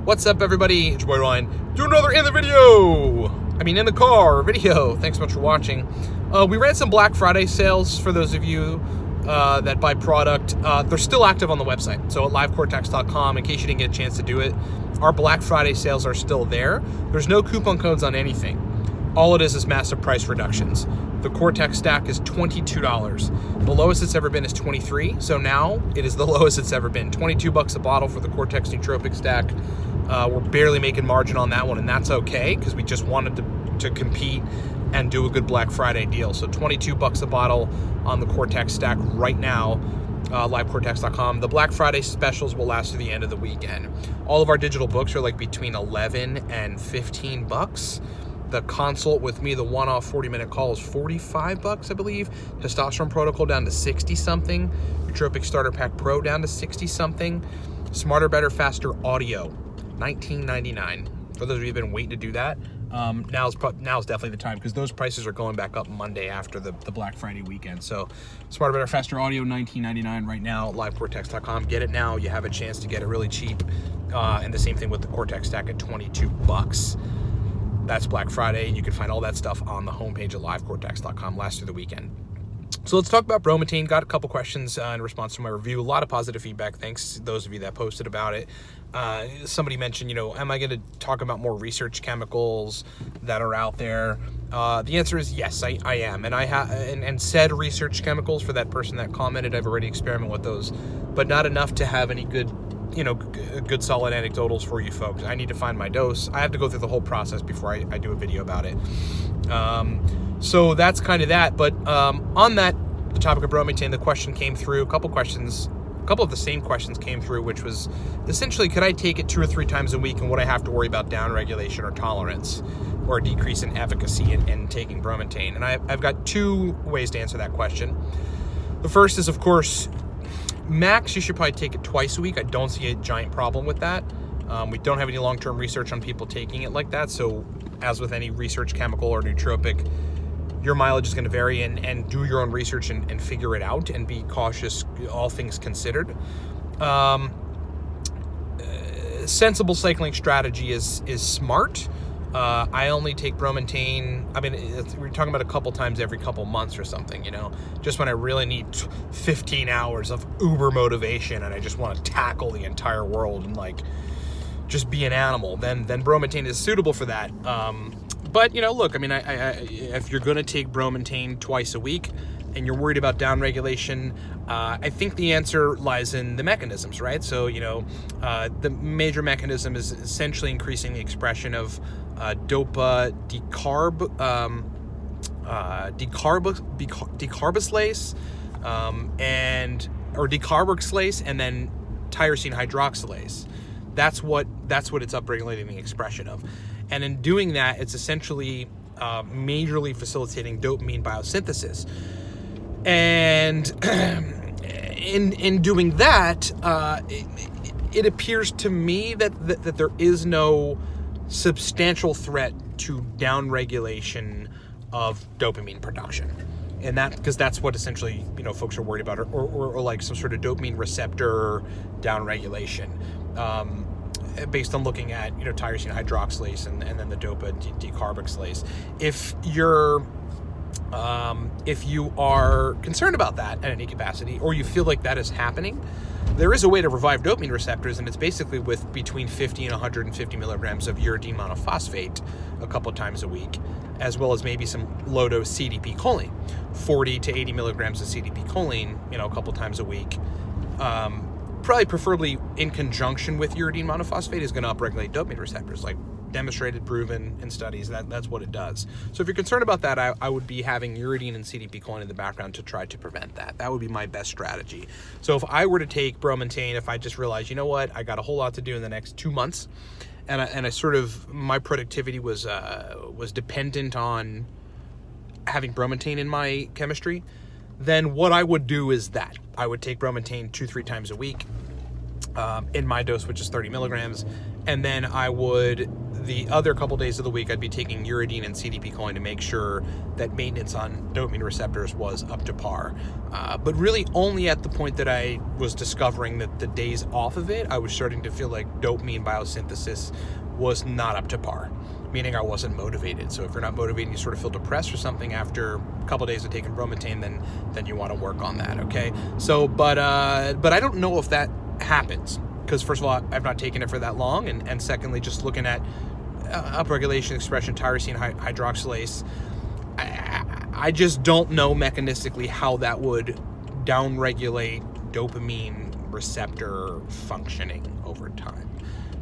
What's up, everybody? It's your boy Ryan. Do another in the car video. Thanks so much for watching. We ran some Black Friday sales for those of you that buy product. They're still active on the website. So at livecortex.com, in case you didn't get a chance to do it, our Black Friday sales are still there. There's no coupon codes on anything. All it is massive price reductions. The Cortex stack is $22. The lowest it's ever been is $23. So now it is the lowest it's ever been. $22 a bottle for the Cortex Nootropics stack. We're barely making margin on that one, and that's okay because we just wanted to compete and do a good Black Friday deal. So $22 a bottle on the Cortex stack right now, livecortex.com. The Black Friday specials will last through the end of the weekend. All of our digital books are like between $11 and $15. The consult with me, the one-off 40-minute call, is $45, I believe. Testosterone Protocol down to 60-something. Nootropics Starter Pack Pro down to 60-something. Smarter, Better, Faster Audio, $19.99. For those of you who've been waiting to do that, now's definitely the time because those prices are going back up Monday after the Black Friday weekend. So Smarter, Better, Faster Audio, $19.99 right now at livecortex.com. Get it now. You have a chance to get it really cheap. And the same thing with the Cortex stack at $22. That's Black Friday, and you can find all that stuff on the homepage at livecortex.com. Lasts through the weekend. So let's talk about Bromantane. Got a couple questions in response to my review. A lot of positive feedback. Thanks to those of you that posted about it. Somebody mentioned, am I going to talk about more research chemicals that are out there? The answer is yes, I am. And I have and said research chemicals for that person that commented. I've already experimented with those, but not enough to have any good solid anecdotals for you folks. I need to find my dose. I have to go through the whole process before I do a video about it. So that's kind of that. But on the topic of Bromantane, the question came through, a couple of the same questions came through, which was essentially, could I take it 2 or 3 times a week, and would I have to worry about downregulation or tolerance or a decrease in efficacy in taking Bromantane? And I've got 2 ways to answer that question. The first is, of course, max, you should probably take it twice a week. I don't see a giant problem with that. We don't have any long-term research on people taking it like that. So as with any research chemical or nootropic, your mileage is going to vary, and do your own research and figure it out and be cautious, all things considered. Sensible cycling strategy is smart. I only take Bromantane, we're talking about a couple times every couple months or something, just when I really need 15 hours of uber motivation and I just want to tackle the entire world and just be an animal, then Bromantane is suitable for that. But, look, if you're going to take Bromantane twice a week and you're worried about downregulation, I think the answer lies in the mechanisms, right? So, the major mechanism is essentially increasing the expression of dopa decarboxylase or decarboxylase, and then tyrosine hydroxylase. That's what it's upregulating the expression of. And in doing that, it's essentially majorly facilitating dopamine biosynthesis. And in doing that, it appears to me that there is no substantial threat to downregulation of dopamine production. And because that's what essentially, folks are worried about, or like some sort of dopamine receptor downregulation. Based on looking at tyrosine hydroxylase and then the dopa decarboxylase. If you are concerned about that at any capacity, or you feel like that is happening, there is a way to revive dopamine receptors, and it's basically with between 50 and 150 milligrams of uridine monophosphate a couple times a week, as well as maybe some low-dose CDP choline, 40 to 80 milligrams of CDP choline, a couple times a week. Probably preferably in conjunction with uridine monophosphate is going to upregulate dopamine receptors, like demonstrated, proven in studies. That's what it does. So if you're concerned about that, I would be having uridine and CDP choline in the background to try to prevent that. That would be my best strategy. So if I were to take Bromantane, if I just realized, I got a whole lot to do in the next 2 months, and I sort of, my productivity was dependent on having Bromantane in my chemistry, then what I would do is that I would take Bromantane 2-3 times a week in my dose, which is 30 milligrams. And then I would the other couple days of the week, I'd be taking uridine and CDP choline to make sure that maintenance on dopamine receptors was up to par. But really only at the point that I was discovering that the days off of it, I was starting to feel like dopamine biosynthesis was not up to par, meaning I wasn't motivated. So if you're not motivated, you sort of feel depressed or something after a couple days of taking Bromantane, then you want to work on that, okay? So, but I don't know if that happens, because first of all, I've not taken it for that long, and secondly, just looking at upregulation expression, tyrosine hydroxylase, I just don't know mechanistically how that would downregulate dopamine receptor functioning over time.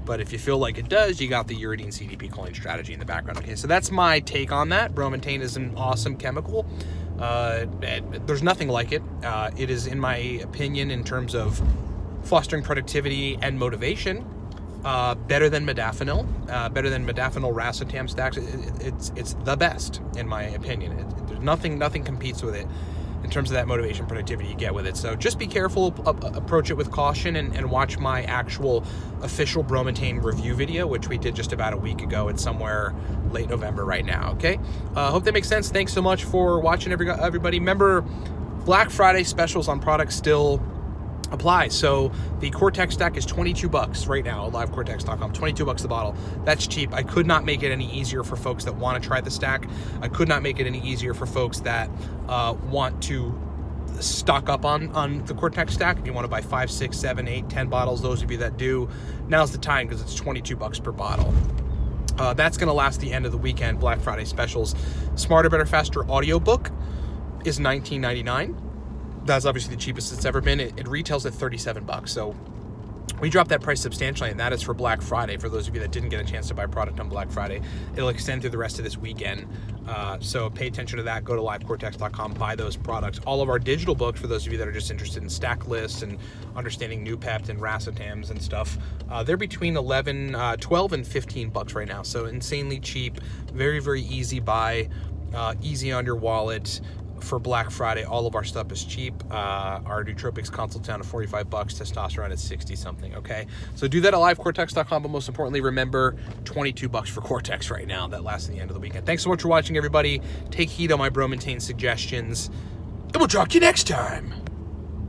But if you feel like it does, you got the uridine CDP choline strategy in the background. Okay, so that's my take on that. Bromantane is an awesome chemical. There's nothing like it. It is, in my opinion, in terms of fostering productivity and motivation, better than modafinil, better than modafinil racetam stacks. It's the best, in my opinion. There's nothing competes with it in terms of that motivation productivity you get with it. So just be careful, approach it with caution, and watch my actual official Bromantane review video, which we did just about a week ago. It's somewhere late November right now, okay? Hope that makes sense. Thanks so much for watching, everybody. Remember, Black Friday specials on products still apply. So the Cortex stack is $22 right now, livecortex.com, $22 the bottle. That's cheap. I could not make it any easier for folks that want to try the stack. I could not make it any easier for folks that want to stock up on the Cortex stack. If you want to buy 5, 6, 7, 8, 10 bottles, those of you that do, now's the time, because it's $22 per bottle. That's going to last the end of the weekend. Black Friday specials. Smarter, Better, Faster audiobook is $19.99. That's obviously the cheapest it's ever been. It retails at $37. So we dropped that price substantially, and that is for Black Friday. For those of you that didn't get a chance to buy product on Black Friday, it'll extend through the rest of this weekend. So pay attention to that. Go to livecortex.com, buy those products. All of our digital books, for those of you that are just interested in stack lists and understanding Noopept and racetams and stuff, they're between 12 and $15 right now. So insanely cheap, very, very easy buy, easy on your wallet. For Black Friday, all of our stuff is cheap. Our Nootropics Courses down to $45, Testosterone at 60 something, okay? So do that at livecortex.com, but most importantly, remember, $22 for Cortex right now. That lasts to the end of the weekend. Thanks so much for watching, everybody. Take heed on my Bromantane suggestions, and we'll talk to you next time.